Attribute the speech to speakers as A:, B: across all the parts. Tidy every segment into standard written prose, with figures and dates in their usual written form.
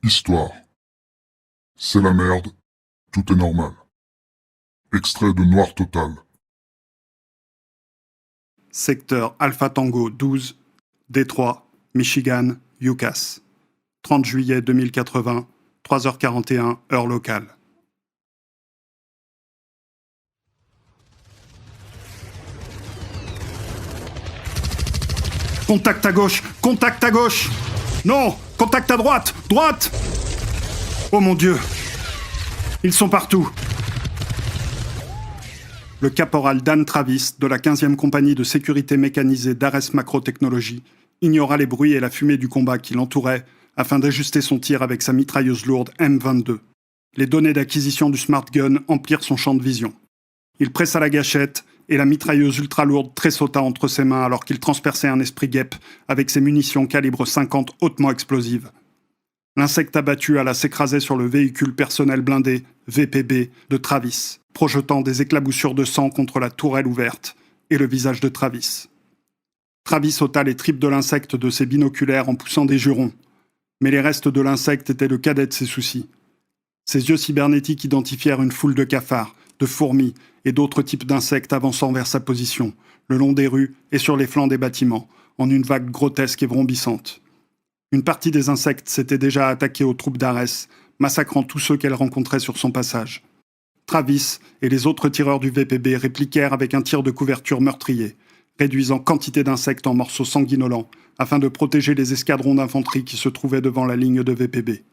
A: Histoire. C'est la merde, tout est normal. Extrait de Noir Total.
B: Secteur Alpha Tango 12, Détroit, Michigan, UCAS. 30 juillet 2080, 3h41, heure locale. Contact à gauche! Contact à gauche! Non! Contact à droite! Droite! Oh mon Dieu! Ils sont partout! Le caporal Dan Travis, de la 15e compagnie de sécurité mécanisée d'Ares Macro-Technologies, ignora les bruits et la fumée du combat qui l'entourait afin d'ajuster son tir avec sa mitrailleuse lourde M22. Les données d'acquisition du Smart Gun emplirent son champ de vision. Il pressa la gâchette et la mitrailleuse ultra-lourde tressauta entre ses mains alors qu'il transperçait un esprit guêpe avec ses munitions calibre 50 hautement explosives. L'insecte abattu alla s'écraser sur le véhicule personnel blindé, VPB, de Travis, projetant des éclaboussures de sang contre la tourelle ouverte et le visage de Travis. Travis ôta les tripes de l'insecte de ses binoculaires en poussant des jurons. Mais les restes de l'insecte étaient le cadet de ses soucis. Ses yeux cybernétiques identifièrent une foule de cafards, de fourmis et d'autres types d'insectes avançant vers sa position, le long des rues et sur les flancs des bâtiments, en une vague grotesque et vrombissante. Une partie des insectes s'était déjà attaquée aux troupes d'Ares, massacrant tous ceux qu'elle rencontrait sur son passage. Travis et les autres tireurs du VPB répliquèrent avec un tir de couverture meurtrier, réduisant quantité d'insectes en morceaux sanguinolents afin de protéger les escadrons d'infanterie qui se trouvaient devant la ligne de VPB.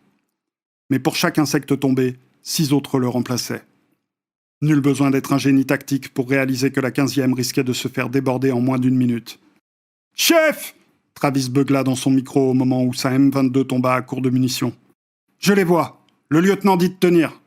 B: Mais pour chaque insecte tombé, 6 autres le remplaçaient. Nul besoin d'être un génie tactique pour réaliser que la 15e risquait de se faire déborder en moins d'une minute. « Chef !» Travis beugla dans son micro au moment où sa M22 tomba à court de munitions. « Je les vois. Le lieutenant dit de tenir !»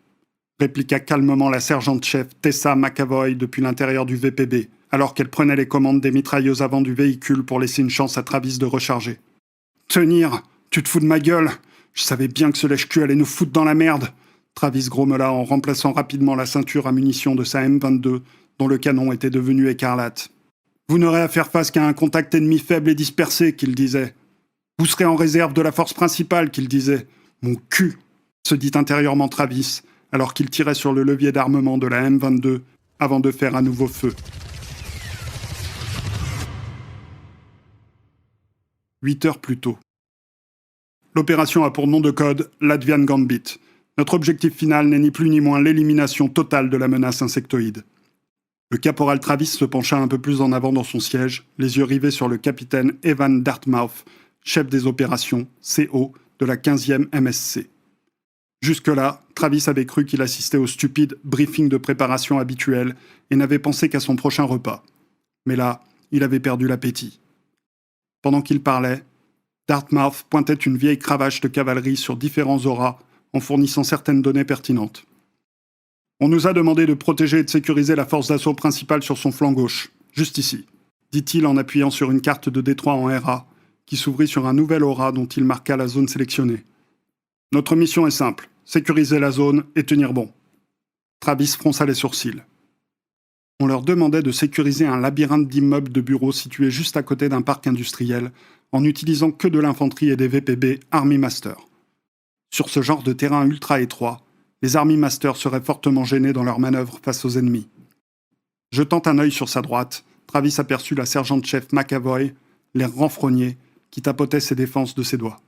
B: répliqua calmement la sergente-chef Tessa McAvoy depuis l'intérieur du VPB, alors qu'elle prenait les commandes des mitrailleuses avant du véhicule pour laisser une chance à Travis de recharger. « Tenir ? Tu te fous de ma gueule ? Je savais bien que ce lèche-cul allait nous foutre dans la merde !» Travis grommela en remplaçant rapidement la ceinture à munitions de sa M22, dont le canon était devenu écarlate. « Vous n'aurez à faire face qu'à un contact ennemi faible et dispersé, qu'il disait. Vous serez en réserve de la force principale, qu'il disait. Mon cul !» se dit intérieurement Travis, alors qu'il tirait sur le levier d'armement de la M22 avant de faire à nouveau feu. 8 heures plus tôt. L'opération a pour nom de code Latvian Gambit. Notre objectif final n'est ni plus ni moins l'élimination totale de la menace insectoïde. Le caporal Travis se pencha un peu plus en avant dans son siège, les yeux rivés sur le capitaine Evan Dartmouth, chef des opérations, CO, de la 15e MSC. Jusque-là, Travis avait cru qu'il assistait au stupide briefing de préparation habituel et n'avait pensé qu'à son prochain repas. Mais là, il avait perdu l'appétit. Pendant qu'il parlait, Dartmouth pointait une vieille cravache de cavalerie sur différents auras en fournissant certaines données pertinentes. On nous a demandé de protéger et de sécuriser la force d'assaut principale sur son flanc gauche, juste ici, dit-il en appuyant sur une carte de Détroit en RA, qui s'ouvrit sur un nouvel aura dont il marqua la zone sélectionnée. Notre mission est simple, sécuriser la zone et tenir bon. Travis fronça les sourcils. On leur demandait de sécuriser un labyrinthe d'immeubles de bureaux situés juste à côté d'un parc industriel, en n'utilisant que de l'infanterie et des VPB Army Master. Sur ce genre de terrain ultra étroit, les Army Masters seraient fortement gênés dans leurs manœuvres face aux ennemis. Jetant un œil sur sa droite, Travis aperçut la sergente-chef McAvoy, l'air renfrogné, qui tapotait ses défenses de ses doigts.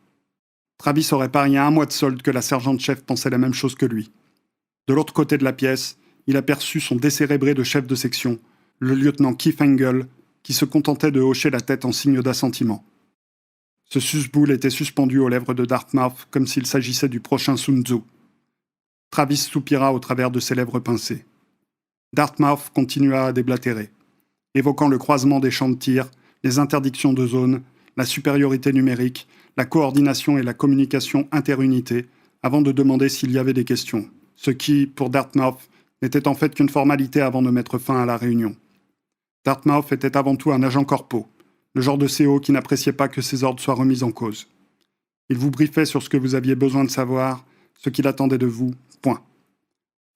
B: Travis aurait parié un mois de solde que la sergente-chef pensait la même chose que lui. De l'autre côté de la pièce, il aperçut son décérébré de chef de section, le lieutenant Keith Engel, qui se contentait de hocher la tête en signe d'assentiment. Ce susboule était suspendu aux lèvres de Dartmouth comme s'il s'agissait du prochain Sun Tzu. Travis soupira au travers de ses lèvres pincées. Dartmouth continua à déblatérer, évoquant le croisement des champs de tir, les interdictions de zone, la supériorité numérique, la coordination et la communication interunité, avant de demander s'il y avait des questions, ce qui, pour Dartmouth, n'était en fait qu'une formalité avant de mettre fin à la réunion. Dartmouth était avant tout un agent corpo, le genre de CO qui n'appréciait pas que ses ordres soient remis en cause. Il vous briefait sur ce que vous aviez besoin de savoir, ce qu'il attendait de vous, point.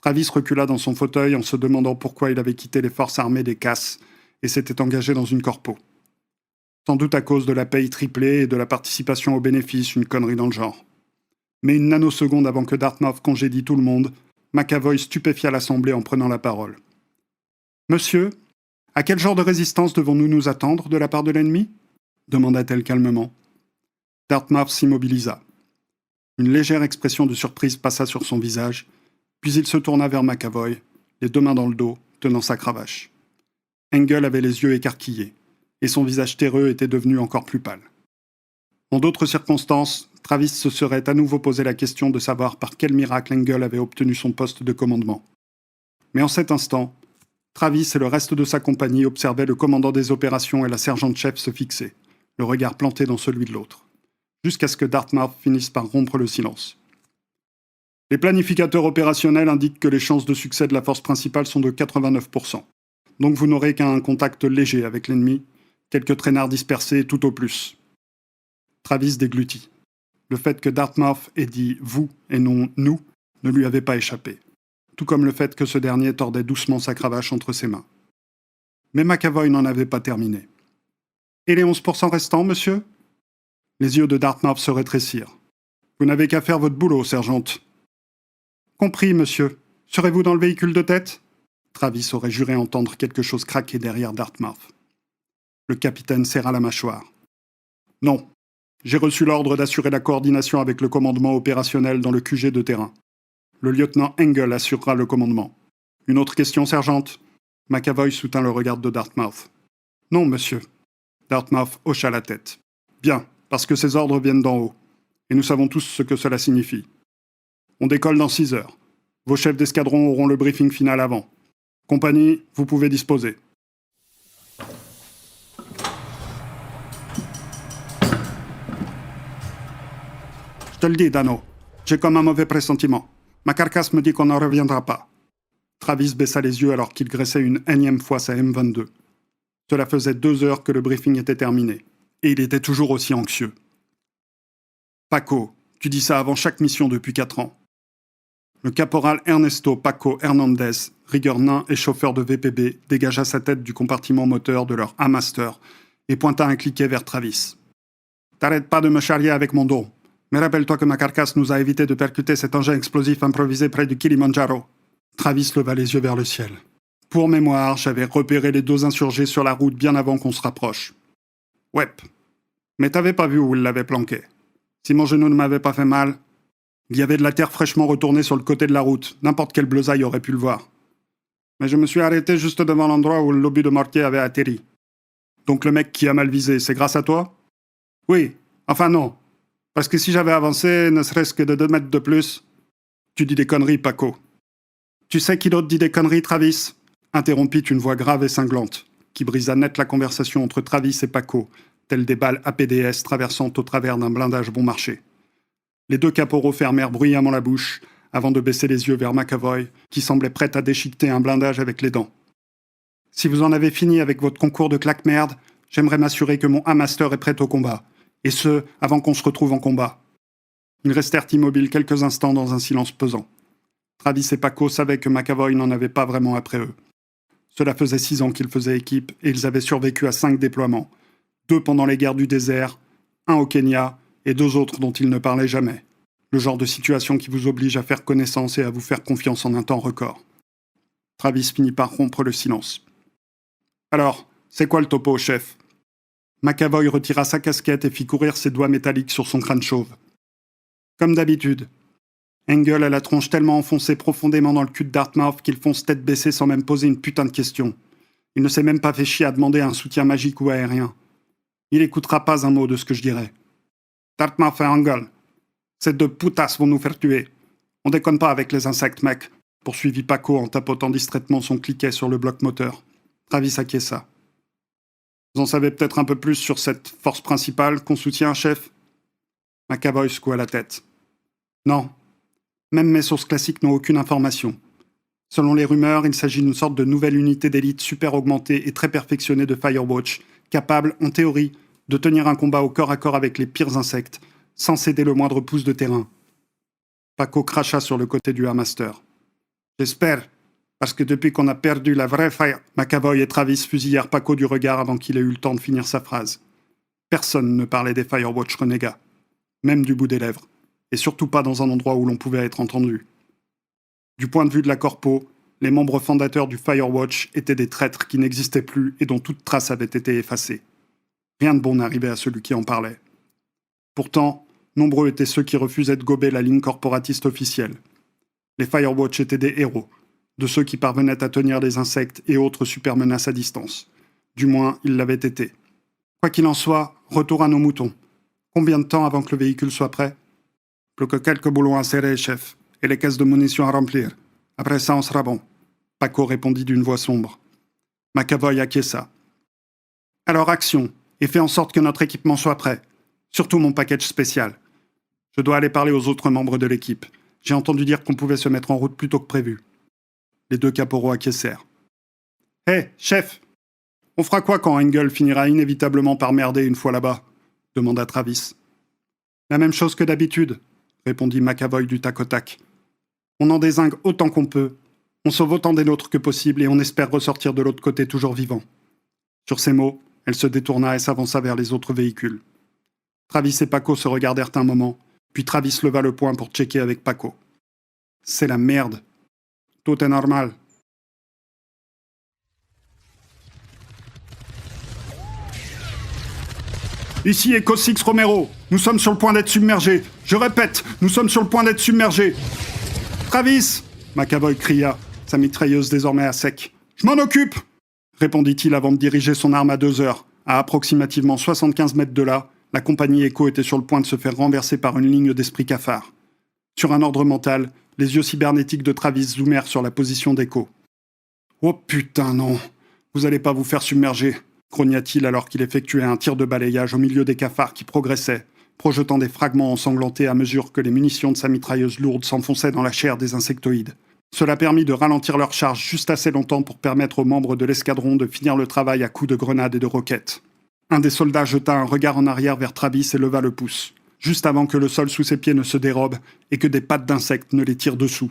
B: Travis recula dans son fauteuil en se demandant pourquoi il avait quitté les forces armées des CAS et s'était engagé dans une corpo. Sans doute à cause de la paye triplée et de la participation aux bénéfices, une connerie dans le genre. Mais une nanoseconde avant que Dartmouth congédie tout le monde, McAvoy stupéfia l'assemblée en prenant la parole. « Monsieur, à quel genre de résistance devons-nous nous attendre de la part de l'ennemi ?» demanda-t-elle calmement. Dartmouth s'immobilisa. Une légère expression de surprise passa sur son visage, puis il se tourna vers McAvoy, les deux mains dans le dos, tenant sa cravache. Engel avait les yeux écarquillés, et son visage terreux était devenu encore plus pâle. En d'autres circonstances, Travis se serait à nouveau posé la question de savoir par quel miracle Engel avait obtenu son poste de commandement. Mais en cet instant, Travis et le reste de sa compagnie observaient le commandant des opérations et la sergente-chef se fixer, le regard planté dans celui de l'autre, jusqu'à ce que Dartmouth finisse par rompre le silence. Les planificateurs opérationnels indiquent que les chances de succès de la force principale sont de 89%. Donc vous n'aurez qu'un contact léger avec l'ennemi, quelques traînards dispersés tout au plus. Travis déglutit. Le fait que Dartmouth ait dit « vous » et non « nous » ne lui avait pas échappé, tout comme le fait que ce dernier tordait doucement sa cravache entre ses mains. Mais McAvoy n'en avait pas terminé. « Et les 11% restants, monsieur ?» Les yeux de Dartmouth se rétrécirent. « Vous n'avez qu'à faire votre boulot, sergente. »« Compris, monsieur. Serez-vous dans le véhicule de tête ?» Travis aurait juré entendre quelque chose craquer derrière Dartmouth. Le capitaine serra la mâchoire. « Non. J'ai reçu l'ordre d'assurer la coordination avec le commandement opérationnel dans le QG de terrain. Le lieutenant Engel assurera le commandement. Une autre question, sergente ?» McAvoy soutint le regard de Dartmouth. « Non, monsieur. » Dartmouth hocha la tête. « Bien, parce que ces ordres viennent d'en haut. Et nous savons tous ce que cela signifie. On décolle dans 6 heures. Vos chefs d'escadron auront le briefing final avant. Compagnie, vous pouvez disposer. » Je te le dis, Dano. J'ai comme un mauvais pressentiment. Ma carcasse me dit qu'on n'en reviendra pas. Travis baissa les yeux alors qu'il graissait une énième fois sa M22. Cela faisait 2 heures que le briefing était terminé. Et il était toujours aussi anxieux. Paco, tu dis ça avant chaque mission depuis 4 ans. Le caporal Ernesto Paco Hernandez, rigueur nain et chauffeur de VPB, dégagea sa tête du compartiment moteur de leur A-Master et pointa un cliquet vers Travis. « T'arrêtes pas de me charrier avec mon dos. Mais rappelle-toi que ma carcasse nous a évité de percuter cet engin explosif improvisé près du Kilimandjaro. » Travis leva les yeux vers le ciel. « Pour mémoire, j'avais repéré les 2 insurgés sur la route bien avant qu'on se rapproche. »« Ouais. Mais t'avais pas vu où ils l'avaient planqué. Si mon genou ne m'avait pas fait mal... » Il y avait de la terre fraîchement retournée sur le côté de la route. N'importe quel bleusaille aurait pu le voir. Mais je me suis arrêté juste devant l'endroit où l'obus de mortier avait atterri. Donc le mec qui a mal visé, c'est grâce à toi ? Oui. Enfin non. Parce que si j'avais avancé, ne serait-ce que de 2 mètres de plus... Tu dis des conneries, Paco. Tu sais qui d'autre dit des conneries, Travis ? Interrompit une voix grave et cinglante, qui brisa net la conversation entre Travis et Paco, telles des balles APDS traversant au travers d'un blindage bon marché. Les 2 caporaux fermèrent bruyamment la bouche, avant de baisser les yeux vers McAvoy, qui semblait prêt à déchiqueter un blindage avec les dents. « Si vous en avez fini avec votre concours de claque-merde, j'aimerais m'assurer que mon A-Master est prêt au combat, et ce, avant qu'on se retrouve en combat. » Ils restèrent immobiles quelques instants dans un silence pesant. Travis et Paco savaient que McAvoy n'en avait pas vraiment après eux. Cela faisait 6 ans qu'ils faisaient équipe, et ils avaient survécu à 5 déploiements. 2 pendant les guerres du désert, 1 au Kenya, et 2 autres dont ils ne parlaient jamais. Le genre de situation qui vous oblige à faire connaissance et à vous faire confiance en un temps record. Travis finit par rompre le silence. « Alors, c'est quoi le topo, chef ?» McAvoy retira sa casquette et fit courir ses doigts métalliques sur son crâne chauve. « Comme d'habitude. Engel a la tronche tellement enfoncée profondément dans le cul de Dartmouth qu'il fonce tête baissée sans même poser une putain de question. Il ne s'est même pas fait chier à demander un soutien magique ou aérien. Il écoutera pas un mot de ce que je dirai. Dartmouth et Engel. Ces 2 putasses vont nous faire tuer. On déconne pas avec les insectes, mec, poursuivit Paco en tapotant distraitement son cliquet sur le bloc moteur. Travis acquiesça. Vous en savez peut-être un peu plus sur cette force principale qu'on soutient, chef ? McAvoy secoua la tête. Non. Même mes sources classiques n'ont aucune information. Selon les rumeurs, il s'agit d'une sorte de nouvelle unité d'élite super augmentée et très perfectionnée de Firewatch, capable, en théorie, de tenir un combat au corps à corps avec les pires insectes, sans céder le moindre pouce de terrain. Paco cracha sur le côté du A-Master. J'espère, parce que depuis qu'on a perdu la vraie Fire... McAvoy et Travis fusillèrent Paco du regard avant qu'il ait eu le temps de finir sa phrase. Personne ne parlait des Firewatch renégats, même du bout des lèvres, et surtout pas dans un endroit où l'on pouvait être entendu. Du point de vue de la Corpo, les membres fondateurs du Firewatch étaient des traîtres qui n'existaient plus et dont toute trace avait été effacée. Rien de bon n'arrivait à celui qui en parlait. Pourtant, nombreux étaient ceux qui refusaient de gober la ligne corporatiste officielle. Les Firewatch étaient des héros, de ceux qui parvenaient à tenir les insectes et autres super-menaces à distance. Du moins, ils l'avaient été. Quoi qu'il en soit, retour à nos moutons. Combien de temps avant que le véhicule soit prêt ? Plus que quelques boulons à serrer, chef, et les caisses de munitions à remplir. Après ça, on sera bon. Paco répondit d'une voix sombre. McAvoy acquiesça. Alors action, et fais en sorte que notre équipement soit prêt. Surtout mon package spécial. Je dois aller parler aux autres membres de l'équipe. J'ai entendu dire qu'on pouvait se mettre en route plus tôt que prévu. Les deux caporaux acquiescèrent. Hé, chef, on fera quoi quand Engel finira inévitablement par merder une fois là-bas ? Demanda Travis. La même chose que d'habitude, répondit McAvoy du tac au tac. On en dézingue autant qu'on peut, on sauve autant des nôtres que possible et on espère ressortir de l'autre côté toujours vivant. Sur ces mots, elle se détourna et s'avança vers les autres véhicules. Travis et Paco se regardèrent un moment, puis Travis leva le poing pour checker avec Paco. C'est la merde. Tout est normal. Ici Echo 6 Romero. Nous sommes sur le point d'être submergés. Je répète, nous sommes sur le point d'être submergés. Travis ! McAvoy cria, sa mitrailleuse désormais à sec. Je m'en occupe ! Répondit-il avant de diriger son arme à 2 heures. À approximativement 75 mètres de là, la compagnie Echo était sur le point de se faire renverser par une ligne d'esprit cafard. Sur un ordre mental, les yeux cybernétiques de Travis zoomèrent sur la position d'Echo. « Oh putain, non. Vous allez pas vous faire submerger !» grogna-t-il alors qu'il effectuait un tir de balayage au milieu des cafards qui progressaient, projetant des fragments ensanglantés à mesure que les munitions de sa mitrailleuse lourde s'enfonçaient dans la chair des insectoïdes. Cela permit de ralentir leur charge juste assez longtemps pour permettre aux membres de l'escadron de finir le travail à coups de grenades et de roquettes. Un des soldats jeta un regard en arrière vers Travis et leva le pouce, juste avant que le sol sous ses pieds ne se dérobe et que des pattes d'insectes ne les tirent dessous.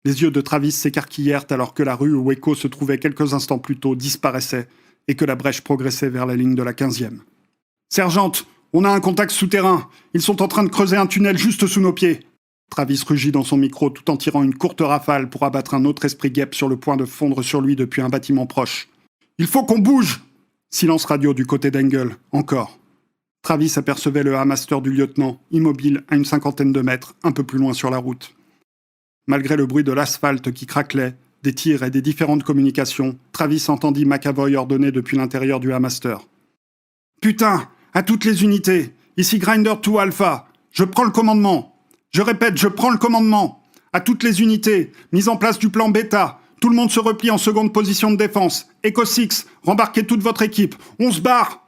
B: Les yeux de Travis s'écarquillèrent alors que la rue où Echo se trouvait quelques instants plus tôt disparaissait et que la brèche progressait vers la ligne de la 15e. « Sergente, on a un contact souterrain. Ils sont en train de creuser un tunnel juste sous nos pieds. » Travis rugit dans son micro tout en tirant une courte rafale pour abattre un autre esprit guêpe sur le point de fondre sur lui depuis un bâtiment proche. « Il faut qu'on bouge !» Silence radio du côté d'Engel, encore. Travis apercevait le Hamaster du lieutenant, immobile à une 50aine de mètres, un peu plus loin sur la route. Malgré le bruit de l'asphalte qui craquelait, des tirs et des différentes communications, Travis entendit McAvoy ordonner depuis l'intérieur du Hamaster. « Putain, à toutes les unités, ici Grinder 2 Alpha, je prends le commandement. Je répète, je prends le commandement. À toutes les unités, mise en place du plan Beta, tout le monde se replie en seconde position de défense. Echo 6, rembarquez toute votre équipe, on se barre.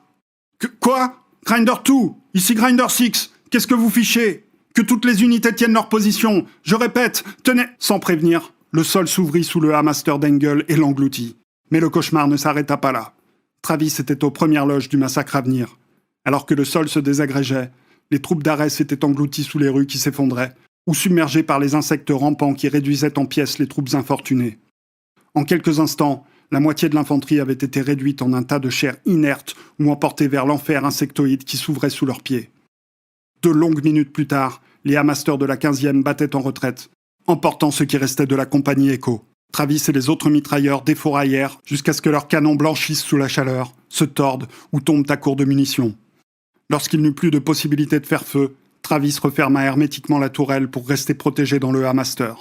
B: Quoi ? Grinder 2, ici Grinder 6, qu'est-ce que vous fichez ? Que toutes les unités tiennent leur position. Je répète, tenez... » Sans prévenir, le sol s'ouvrit sous le Hamaster d'Engel et l'engloutit. Mais le cauchemar ne s'arrêta pas là. Travis était aux premières loges du massacre à venir. Alors que le sol se désagrégeait, les troupes d'Ares étaient englouties sous les rues qui s'effondraient, ou submergées par les insectes rampants qui réduisaient en pièces les troupes infortunées. En quelques instants, la moitié de l'infanterie avait été réduite en un tas de chair inerte ou emportée vers l'enfer insectoïde qui s'ouvrait sous leurs pieds. 2 longues minutes plus tard, les Hamasters de la 15e battaient en retraite, emportant ce qui restait de la compagnie Echo. Travis et les autres mitrailleurs défouraillèrent jusqu'à ce que leurs canons blanchissent sous la chaleur, se tordent ou tombent à court de munitions. Lorsqu'il n'eut plus de possibilité de faire feu, Travis referma hermétiquement la tourelle pour rester protégé dans le Hamaster.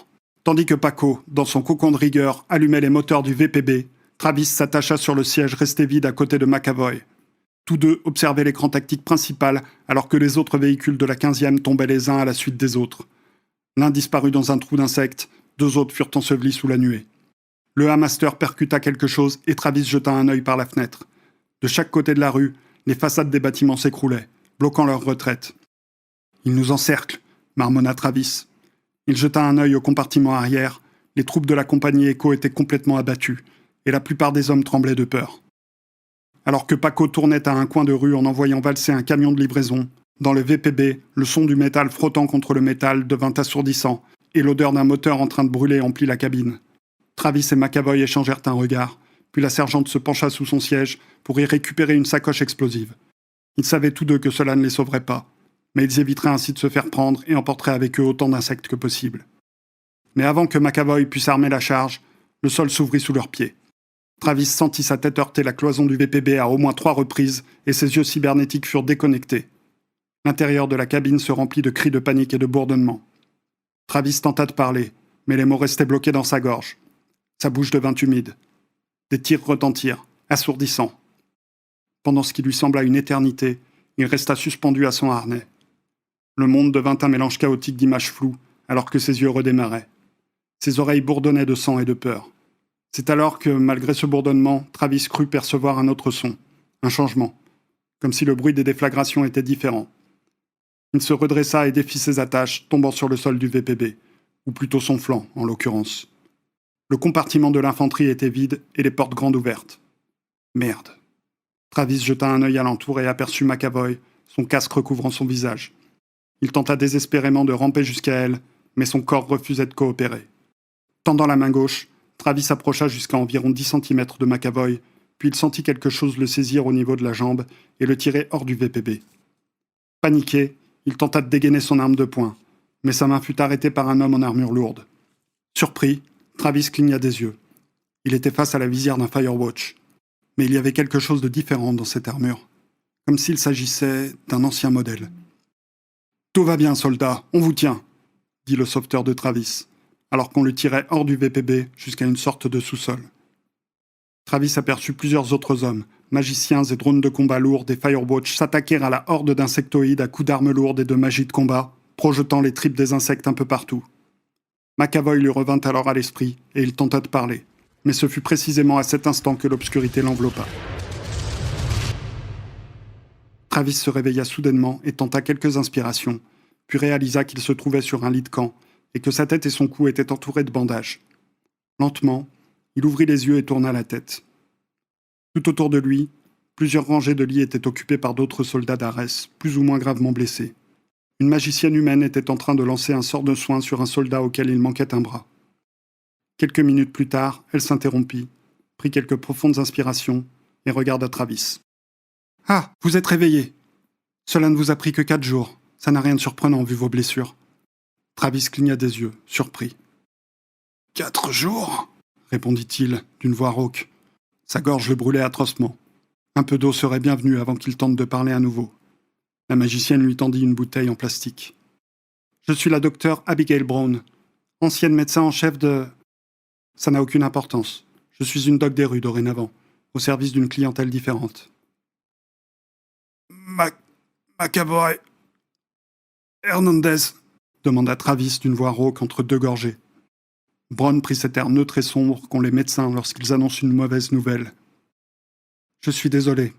B: Tandis que Paco, dans son cocon de rigueur, allumait les moteurs du VPB, Travis s'attacha sur le siège resté vide à côté de McAvoy. Tous deux observaient l'écran tactique principal alors que les autres véhicules de la 15e tombaient les uns à la suite des autres. L'un disparut dans un trou d'insectes, 2 autres furent ensevelis sous la nuée. Le Hamaster percuta quelque chose et Travis jeta un œil par la fenêtre. De chaque côté de la rue, les façades des bâtiments s'écroulaient, bloquant leur retraite. « Ils nous encerclent !» marmonna Travis. Il jeta un œil au compartiment arrière. Les troupes de la compagnie Echo étaient complètement abattues, et la plupart des hommes tremblaient de peur. Alors que Paco tournait à un coin de rue en envoyant valser un camion de livraison, dans le VPB, le son du métal frottant contre le métal devint assourdissant, et l'odeur d'un moteur en train de brûler emplit la cabine. Travis et McAvoy échangèrent un regard, puis la sergente se pencha sous son siège pour y récupérer une sacoche explosive. Ils savaient tous deux que cela ne les sauverait pas, mais ils éviteraient ainsi de se faire prendre et emporteraient avec eux autant d'insectes que possible. Mais avant que McAvoy puisse armer la charge, le sol s'ouvrit sous leurs pieds. Travis sentit sa tête heurter la cloison du VPB à au moins 3 reprises et ses yeux cybernétiques furent déconnectés. L'intérieur de la cabine se remplit de cris de panique et de bourdonnements. Travis tenta de parler, mais les mots restaient bloqués dans sa gorge. Sa bouche devint humide. Des tirs retentirent, assourdissants. Pendant ce qui lui sembla une éternité, il resta suspendu à son harnais. Le monde devint un mélange chaotique d'images floues, alors que ses yeux redémarraient. Ses oreilles bourdonnaient de sang et de peur. C'est alors que, malgré ce bourdonnement, Travis crut percevoir un autre son, un changement, comme si le bruit des déflagrations était différent. Il se redressa et défit ses attaches, tombant sur le sol du VPB, ou plutôt son flanc, en l'occurrence. Le compartiment de l'infanterie était vide et les portes grandes ouvertes. Merde. Travis jeta un œil alentour et aperçut McAvoy, son casque recouvrant son visage. Il tenta désespérément de ramper jusqu'à elle, mais son corps refusait de coopérer. Tendant la main gauche, Travis s'approcha jusqu'à environ 10 cm de McAvoy, puis il sentit quelque chose le saisir au niveau de la jambe et le tirer hors du VPB. Paniqué, il tenta de dégainer son arme de poing, mais sa main fut arrêtée par un homme en armure lourde. Surpris, Travis cligna des yeux. Il était face à la visière d'un Firewatch. Mais il y avait quelque chose de différent dans cette armure, comme s'il s'agissait d'un ancien modèle. « Tout va bien, soldat, on vous tient !» dit le sauveteur de Travis, alors qu'on le tirait hors du VPB jusqu'à une sorte de sous-sol. Travis aperçut plusieurs autres hommes, magiciens et drones de combat lourds des Firewatch s'attaquer à la horde d'insectoïdes à coups d'armes lourdes et de magie de combat, projetant les tripes des insectes un peu partout. McAvoy lui revint alors à l'esprit et il tenta de parler, mais ce fut précisément à cet instant que l'obscurité l'enveloppa. Travis se réveilla soudainement et tenta quelques inspirations, puis réalisa qu'il se trouvait sur un lit de camp et que sa tête et son cou étaient entourés de bandages. Lentement, il ouvrit les yeux et tourna la tête. Tout autour de lui, plusieurs rangées de lits étaient occupées par d'autres soldats d'Ares, plus ou moins gravement blessés. Une magicienne humaine était en train de lancer un sort de soin sur un soldat auquel il manquait un bras. Quelques minutes plus tard, elle s'interrompit, prit quelques profondes inspirations et regarda Travis. « Ah, vous êtes réveillé. Cela ne vous a pris que 4 jours. Ça n'a rien de surprenant vu vos blessures. » Travis cligna des yeux, surpris. « 4 jours ?» répondit-il, d'une voix rauque. Sa gorge le brûlait atrocement. Un peu d'eau serait bienvenue avant qu'il tente de parler à nouveau. La magicienne lui tendit une bouteille en plastique. « Je suis la docteure Abigail Brown, ancienne médecin en chef de... » Ça n'a aucune importance. Je suis une doc des rues dorénavant, au service d'une clientèle différente. McAvoy... Hernandez, demanda Travis d'une voix rauque entre 2 gorgées. Brown prit cet air neutre et sombre qu'ont les médecins lorsqu'ils annoncent une mauvaise nouvelle. Je suis désolé.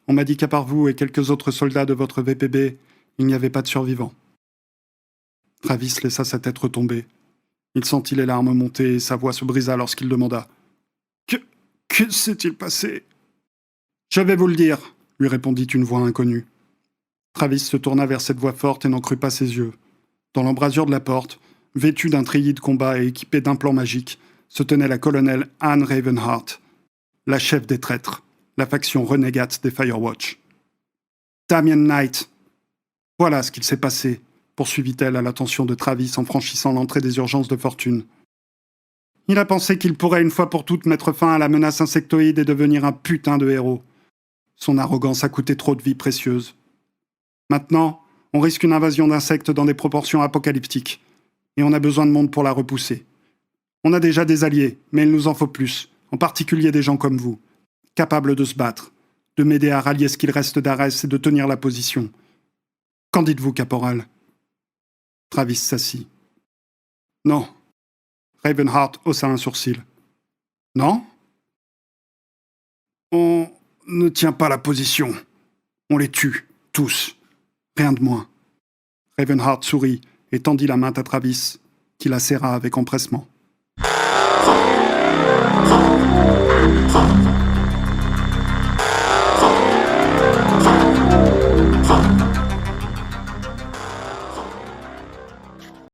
B: On m'a dit qu'à part vous et quelques autres soldats de votre VPB, il n'y avait pas de survivants. Travis laissa sa tête retomber. Il sentit les larmes monter et sa voix se brisa lorsqu'il demanda « Que s'est-il passé ?»« Je vais vous le dire, » lui répondit une voix inconnue. Travis se tourna vers cette voix forte et n'en crut pas ses yeux. Dans l'embrasure de la porte, vêtue d'un treillis de combat et équipée d'un plan magique, se tenait la colonelle Anne Ravenheart, la chef des traîtres, la faction renégate des Firewatch. « Damien Knight !»« Voilà ce qu'il s'est passé », poursuivit-elle à l'attention de Travis en franchissant l'entrée des urgences de Fortune. Il a pensé qu'il pourrait une fois pour toutes mettre fin à la menace insectoïde et devenir un putain de héros. Son arrogance a coûté trop de vies précieuses. Maintenant, on risque une invasion d'insectes dans des proportions apocalyptiques, et on a besoin de monde pour la repousser. On a déjà des alliés, mais il nous en faut plus, en particulier des gens comme vous, capables de se battre, de m'aider à rallier ce qu'il reste d'Ares et de tenir la position. Qu'en dites-vous, caporal ? Travis s'assit. « Non. » Ravenheart haussa un sourcil. « Non ? » « On ne tient pas la position. On les tue, tous. Rien de moins. » Ravenheart sourit et tendit la main à Travis, qui la serra avec empressement.